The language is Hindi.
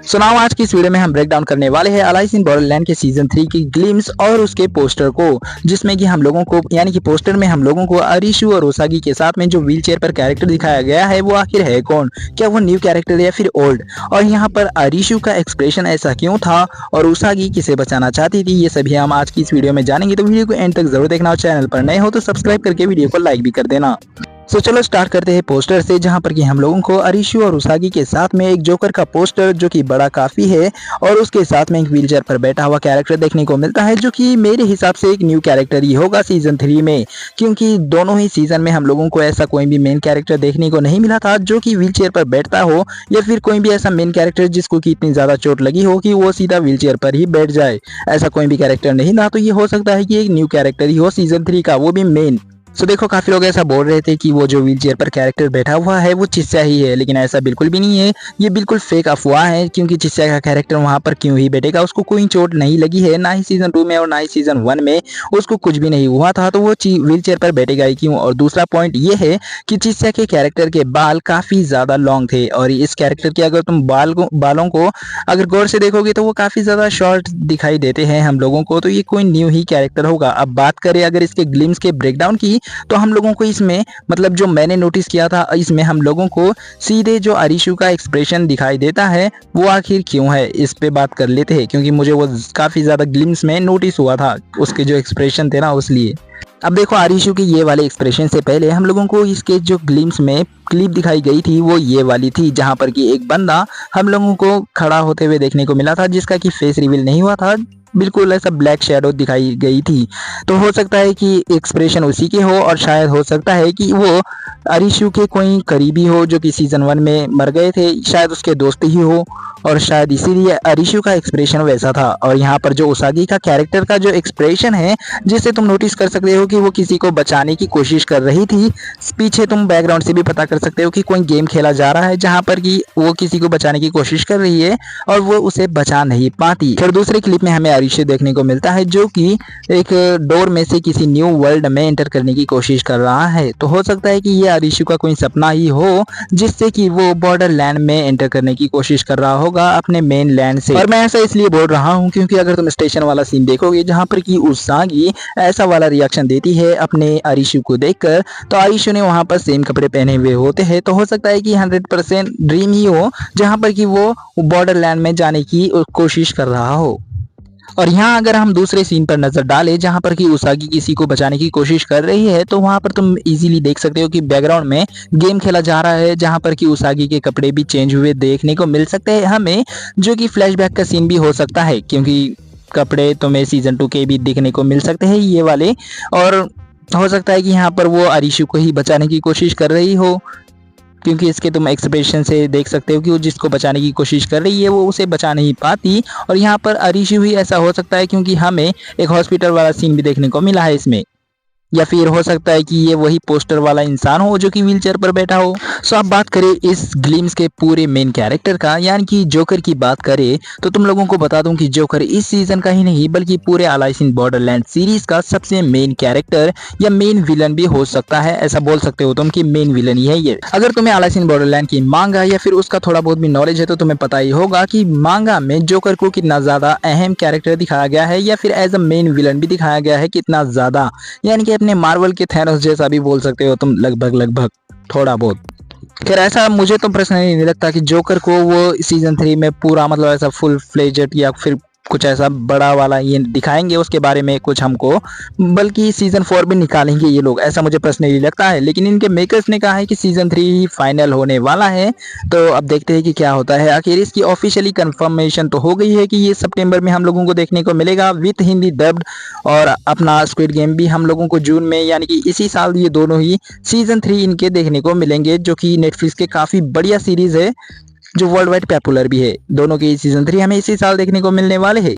सुनाओ आज की इस वीडियो में हम ब्रेक डाउन करने वाले हैं अलाइस इन बॉर्डरलैंड के सीजन 3 की ग्लिम्स और उसके पोस्टर को, जिसमें कि हम लोगों को यानी कि पोस्टर में हम लोगों को अरिशु और उसागी के साथ में जो व्हीलचेयर पर कैरेक्टर दिखाया गया है वो आखिर है कौन, क्या वो न्यू कैरेक्टर या फिर ओल्ड, और यहाँ पर अरिशु का एक्सप्रेशन ऐसा क्यों था और उसागी किसे बचाना चाहती थी, ये सभी हम आज की इस वीडियो में जानेंगे। तो वीडियो को एंड तक जरूर देखना और चैनल पर नए हो तो सब्सक्राइब करके वीडियो को लाइक भी कर देना। तो चलो स्टार्ट करते हैं पोस्टर से, जहां पर कि हम लोगों को अरिशु और उसागी के साथ में एक जोकर का पोस्टर जो कि बड़ा काफी है और उसके साथ में एक व्हीलचेयर पर बैठा हुआ कैरेक्टर देखने को मिलता है, जो कि मेरे हिसाब से एक न्यू कैरेक्टर ही होगा सीजन 3 में, क्योंकि दोनों ही सीजन में हम लोगों को ऐसा कोई भी मेन कैरेक्टर देखने को नहीं मिला था जो कि व्हीलचेयर पर बैठता हो, या फिर कोई भी ऐसा मेन कैरेक्टर जिसको कि इतनी ज्यादा चोट लगी हो कि वो सीधा व्हीलचेयर पर ही बैठ जाए। ऐसा कोई भी कैरेक्टर नहीं था, तो ये हो सकता है कि एक न्यू कैरेक्टर ही हो सीजन 3 का, वो भी मेन। तो देखो काफी लोग ऐसा बोल रहे थे कि वो जो व्हीलचेयर पर कैरेक्टर बैठा हुआ है वो चिस्या ही है, लेकिन ऐसा बिल्कुल भी नहीं है, ये बिल्कुल फेक अफवाह है, क्योंकि चिस्या का कैरेक्टर वहां पर क्यों ही बैठेगा, उसको कोई चोट नहीं लगी है, ना ही सीजन 2 में और ना ही सीजन 1 में उसको कुछ भी नहीं हुआ था, तो वो व्हीलचेयर पर बैठेगा ही क्यों। और दूसरा पॉइंट ये है कि चिस्या के कैरेक्टर के बाल काफी ज्यादा लॉन्ग थे, और इस कैरेक्टर के अगर तुम बालों को अगर गौर से देखोगे तो वो काफी ज्यादा शॉर्ट दिखाई देते हैं हम लोगों को, तो ये कोई न्यू ही कैरेक्टर होगा। अब बात करें अगर इसके ग्लिम्स के ब्रेकडाउन की, तो हम लोगों को इसमें मतलब जो मैंने नोटिस किया था, इसमें हम लोगों को सीधे जो अरिशु का एक्सप्रेशन दिखाई देता है वो आखिर क्यों है, इस पे बात कर लेते हैं, क्योंकि मुझे वो काफी ज्यादा ग्लिम्स में नोटिस हुआ था उसके जो एक्सप्रेशन थे ना, उसलिए। अब देखो अरिशु के ये वाले एक्सप्रेशन से पहले हम लोगों को इसके जो ग्लिम्स में क्लिप दिखाई गई थी वो ये वाली थी, जहां पर कि एक बंदा हम लोगों को खड़ा होते हुए देखने को मिला था, जिसका कि फेस रिवील नहीं हुआ था, बिल्कुल ऐसा ब्लैक शेडो दिखाई गई थी। तो हो सकता है कि एक्सप्रेशन उसी के हो, और शायद हो सकता है कि वो अरिशु के कोई करीबी हो जो कि सीजन 1 में मर गए थे, शायद उसके दोस्त ही हो, और शायद इसीलिए अरिशु का एक्सप्रेशन वैसा था। और यहाँ पर जो उसागी का कैरेक्टर का जो एक्सप्रेशन है, जिसे तुम नोटिस कर सकते हो कि वो किसी को बचाने की कोशिश कर रही थी, पीछे तुम बैकग्राउंड से भी पता कर सकते हो कि कोई गेम खेला जा रहा है जहाँ पर कि वो किसी को बचाने की कोशिश कर रही है और वो उसे बचा नहीं पाती। फिर दूसरे क्लिप में हमें अरिशु देखने को मिलता है जो कि एक डोर में से किसी न्यू वर्ल्ड में एंटर करने की कोशिश कर रहा है, तो हो सकता है कि ये अरिशु का कोई सपना ही हो जिससे कि वो बॉर्डरलैंड में एंटर करने की कोशिश कर रहा होगा अपने मेन लैंड से। और मैं ऐसा इसलिए बोल रहा हूँ क्योंकि अगर तुम स्टेशन वाला सीन देखोगे जहाँ पर कि उसागी ऐसा वाला रिएक्शन देती है अपने अरिशु को देखकर, तो अरिशु ने वहां पर सेम कपड़े पहने हुए होते हैं, तो हो सकता है कि 100% ड्रीम ही हो जहां पर कि वो बॉर्डरलैंड में जाने की कोशिश कर रहा हो। और यहाँ अगर हम दूसरे सीन पर नजर डालें जहां पर कि उसागी किसी को बचाने की कोशिश कर रही है, तो वहां पर तुम इजीली देख सकते हो कि बैकग्राउंड में गेम खेला जा रहा है, जहां पर कि उसागी के कपड़े भी चेंज हुए देखने को मिल सकते हैं हमें, जो कि फ्लैशबैक का सीन भी हो सकता है, क्योंकि कपड़े तुम्हें सीजन 2 के भी दिखने को मिल सकते हैं ये वाले। और हो सकता है कि यहाँ पर वो अरिशु को ही बचाने की कोशिश कर रही हो, क्योंकि इसके तुम एक्सप्रेशन से देख सकते हो कि वो जिसको बचाने की कोशिश कर रही है वो उसे बचा नहीं पाती। और यहाँ पर अरिशु ही ऐसा हो सकता है, क्योंकि हमें एक हॉस्पिटल वाला सीन भी देखने को मिला है इसमें, या फिर हो सकता है कि ये वही पोस्टर वाला इंसान हो जो कि व्हीलचेयर पर बैठा हो। सो अब बात करें इस ग्लिम्स के पूरे मेन कैरेक्टर का, यानी कि जोकर की बात करें, तो तुम लोगों को बता दूं कि जोकर इस सीजन का ही नहीं बल्कि पूरे अलाइस इन बॉर्डरलैंड सीरीज का सबसे मेन कैरेक्टर या मेन विलन भी हो सकता है, ऐसा बोल सकते हो तुम कि मेन विलन ही है ये। अगर तुम्हें अलाइस इन बॉर्डरलैंड की मांगा या फिर उसका थोड़ा बहुत भी नॉलेज है तो तुम्हें पता ही होगा कि मांगा में जोकर को कितना ज्यादा अहम कैरेक्टर दिखाया गया है, या फिर एज अ मेन विलन भी दिखाया गया है कितना ज्यादा, यानी कि अपने मार्वल के थैनोस जैसा भी बोल सकते हो तुम, लगभग थोड़ा बहुत। खैर ऐसा मुझे तो पर्सनली नहीं लगता कि जोकर को वो सीजन 3 में पूरा मतलब ऐसा फुल फ्लेजेड या फिर कुछ ऐसा बड़ा वाला ये दिखाएंगे उसके बारे में कुछ हमको, बल्कि सीजन 4 भी निकालेंगे ये लोग, ऐसा मुझे पर्सनली लगता है। लेकिन इनके मेकर्स ने कहा है कि सीजन 3 ही फाइनल होने वाला है, तो अब देखते हैं कि क्या होता है। आखिर इसकी ऑफिशियली कंफर्मेशन तो हो गई है कि ये सितंबर में हम लोगों को देखने को मिलेगा विथ हिंदी डब्ड, और अपना स्क्विड गेम भी हम लोगों को जून में यानी कि इसी साल ये दोनों ही सीजन 3 इनके देखने को मिलेंगे, जो कि नेटफ्लिक्स के काफी बढ़िया सीरीज है जो वर्ल्ड वाइड पॉपुलर भी है। दोनों के सीजन 3 हमें इसी साल देखने को मिलने वाले हैं।